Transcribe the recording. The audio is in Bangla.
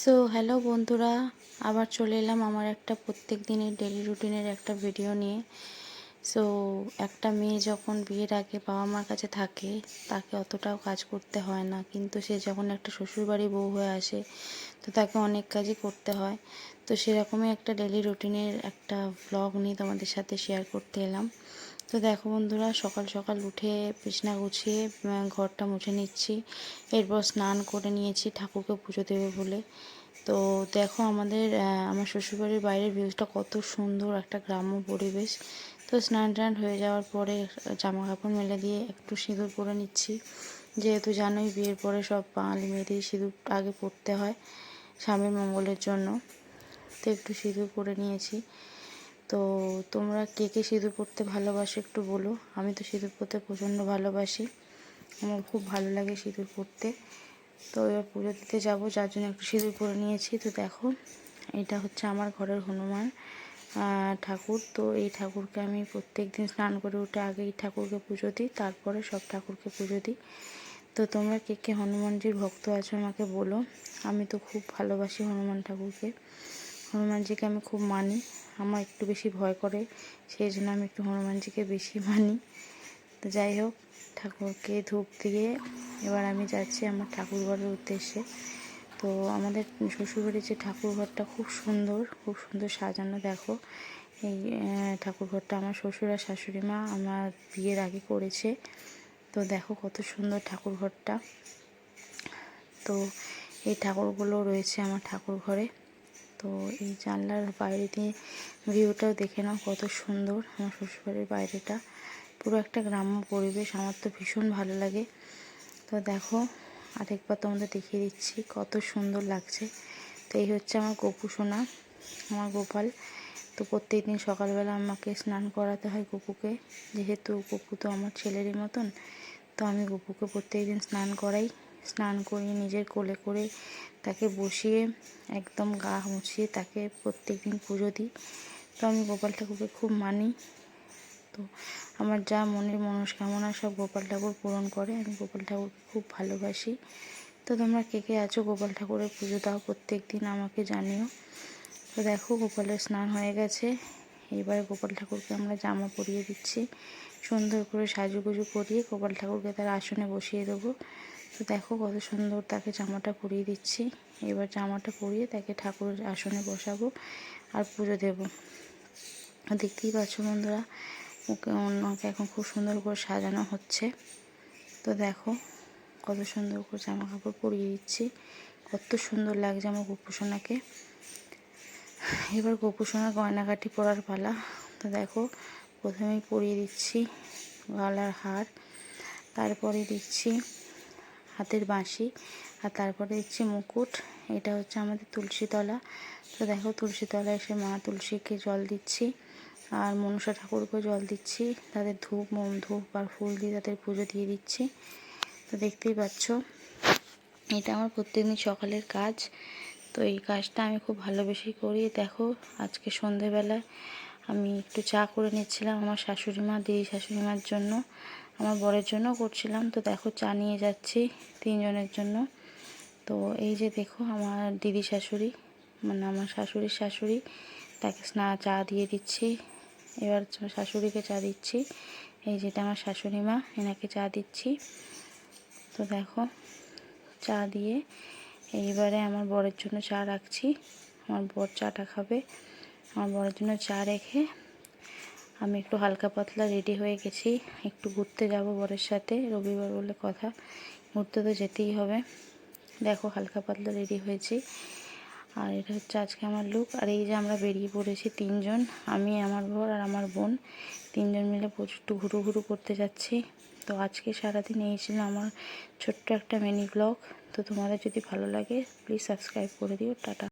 সো হ্যালো বন্ধুরা, আবার চলে এলাম আমার একটা প্রত্যেক দিনের ডেলি রুটিনের একটা ভিডিও নিয়ে। সো একটা মেয়ে যখন বিয়ের আগে বাবা মার কাছে থাকে তাকে অতটাও কাজ করতে হয় না, কিন্তু সে যখন একটা শ্বশুরবাড়ি বউ হয়ে আসে তো তাকে অনেক কাজই করতে হয়। তো সেরকমই একটা ডেলি রুটিনের একটা ভ্লগ নিয়ে তোমাদের সাথে শেয়ার করতে এলাম। তো দেখো বন্ধুরা, সকাল সকাল উঠে বিছনা গুছিয়ে ঘরটা মুছে নিচ্ছি। এরপর স্নান করে নিয়েছি ঠাকুরকে পুজো দেবে বলে। তো দেখো আমার শ্বশুরবাড়ির বাইরের ভিউজটা কত সুন্দর, একটা গ্রাম্য পরিবেশ। তো স্নান টান হয়ে যাওয়ার পরে জামা কাপড় মেলে দিয়ে একটু সিঁদুর পরে নিচ্ছি, যেহেতু জানোই বিয়ের পরে সব বাঙালি মেয়েদের সিঁদুর আগে পরতে হয় স্বামীর মঙ্গলের জন্য। তো একটু সিঁদুর পরে নিয়েছি। তো তোমরা কে কে সিঁদুর পরতে ভালোবাসো একটু বলো। আমি তো সিঁদুর পরতে প্রচণ্ড ভালোবাসি, আমার খুব ভালো লাগে সিঁদুর পরতে। তো এবার পুজো দিতে যাবো, যার জন্য একটু সিঁদুর পরে নিয়েছি। তো দেখো, এটা হচ্ছে আমার ঘরের হনুমান ঠাকুর। তো এই ঠাকুরকে আমি প্রত্যেক দিন স্নান করে উঠে আগে এই ঠাকুরকে পুজো দিই, তারপরে সব ঠাকুরকে পুজো দিই। তো তোমরা কে কে হনুমানজির ভক্ত আছো আমাকে বলো। আমি তো খুব ভালোবাসি হনুমান ঠাকুরকে, হনুমানজিকে আমি খুব মানি। আমার একটু বেশি ভয় করে, সেই জন্য আমি একটু হনুমানজিকে বেশি মানি। তো যাই হোক, ঠাকুরকে ধূপ দিয়ে এবার আমি যাচ্ছি আমার ঠাকুর ঘরের উদ্দেশ্যে। তো আমাদের শ্বশুরবাড়ির যে ঠাকুর ঘরটা খুব সুন্দর, খুব সুন্দর সাজানো। দেখো, এই ঠাকুর ঘরটা আমার শ্বশুর আর শাশুড়ি মা আমার বিয়ের আগে করেছে। তো দেখো কত সুন্দর ঠাকুর ঘরটা। তো এই ঠাকুরগুলো রয়েছে আমার ঠাকুর ঘরে। তো এই জানলার বাইরে দিয়ে ভিউটাও দেখে নাও কত সুন্দর। আমার শ্বশুরবাড়ির বাইরেটা পুরো একটা গ্রাম্য পরিবেশ, আমার তো ভীষণ ভালো লাগে। তো দেখো, আরেকবার তোমাদের দেখিয়ে দিচ্ছি কত সুন্দর লাগছে। তো এই হচ্ছে আমার গপু সোনা, আমার গোপাল। তো প্রত্যেক দিন সকালবেলা আমাকে স্নান করাতে হয় গপুকে, যেহেতু গপু তো আমার ছেলেরই মতন। তো আমি গপুকে প্রত্যেক দিন স্নান করাই, স্নান করিয়ে নিজের কোলে করে তাকে বসিয়ে একদম গা মুছিয়ে তাকে প্রত্যেক দিন পুজো দিই। তো আমি গোপাল ঠাকুরকে খুব মানি। তো আমার যা মনের মনস্কামনা সব গোপাল ঠাকুর পূরণ করে, আমি গোপাল ঠাকুরকে খুব ভালোবাসি। তো তোমরা কে কে আছো গোপাল ঠাকুরের পুজো দাও প্রত্যেক দিন আমাকে জানিও। তো দেখো, গোপালের স্নান হয়ে গেছে। এবার গোপাল ঠাকুরকে আমরা জামা পরিয়ে দিচ্ছি, সুন্দর করে সাজুগুজু করিয়ে গোপাল ঠাকুরকে তার আসনে বসিয়ে দেবো। তো দেখো কত সুন্দর তাকে জামাটা পরিয়ে দিচ্ছি। এবার জামাটা পরিয়ে তাকে ঠাকুরের আসনে বসাবো আর পুজো দেবো। দেখতেই পাচ্ছ বন্ধুরা, ওকে এখন খুব সুন্দর করে সাজানো হচ্ছে। তো দেখো কত সুন্দর করে জামা কাপড় পরিয়ে দিচ্ছি, কত সুন্দর লাগছে আমার গপু সোনাকে। এবার গপু সোনার গয়নাগাটি পরার পালা। তো দেখো, প্রথমেই পরিয়ে দিচ্ছি গলার হার, তারপরে দিচ্ছি হাতের বাঁশি, আর তারপরে দিচ্ছি মুকুট। এটা হচ্ছে আমাদের তুলসীতলা। তো দেখো, তুলসীতলায় এসে মা তুলসীকে জল দিচ্ছি আর মনসা ঠাকুরকেও জল দিচ্ছি। তাদের ধূপ আর ফুল দিয়ে তাদের পুজো দিয়ে দিচ্ছি। তো দেখতেই পাচ্ছ, এটা আমার প্রত্যেকদিন সকালের কাজ। তো এই কাজটা আমি খুব ভালোবেসেই করি। দেখো, আজকে সন্ধেবেলায় আমি একটু চা করে নিচ্ছিলাম আমার শাশুড়ি মা, দিদি শাশুড়ি মার জন্য, আমার বরের জন্য করছিলাম। তো দেখো, চা নিয়ে যাচ্ছি 3 জনের জন্য। তো এই যে দেখো, আমার দিদি শাশুড়ি মানে আমার শাশুড়ির শাশুড়ি, তাকে চা দিয়ে দিচ্ছি। এবার শাশুড়িকে চা দিচ্ছি। এই যেটা আমার শাশুড়ি মা, এনাকে চা দিচ্ছি। তো দেখো, চা দিয়ে এইবারে আমার বরের জন্য চা রাখছি। আমার বর চাটা খাবে। আমার বরের জন্য চা রেখে আমি একটু হালকা পাতলা রেডি হয়ে গেছি, একটু ঘুরতে যাব বরের সাথে, রবিবার বলে কথা, ঘুরতে তো যেতেই হবে। দেখো, হালকা পাতলা রেডি হয়েছি। আর এটা হচ্ছে আজকে আমার লুক। আর এই যে আমরা বেরিয়ে পড়েছি 3 জন, আমি, আমার বর আর আমার বোন, 3 জন মিলে একটু ঘুরু করতে যাচ্ছি। তো আজকে সারাদিন এই ছিল আমার ছোট্ট একটা মিনি ব্লগ। তো তোমাদের যদি ভালো লাগে প্লিজ সাবস্ক্রাইব করে দিও। টাটা।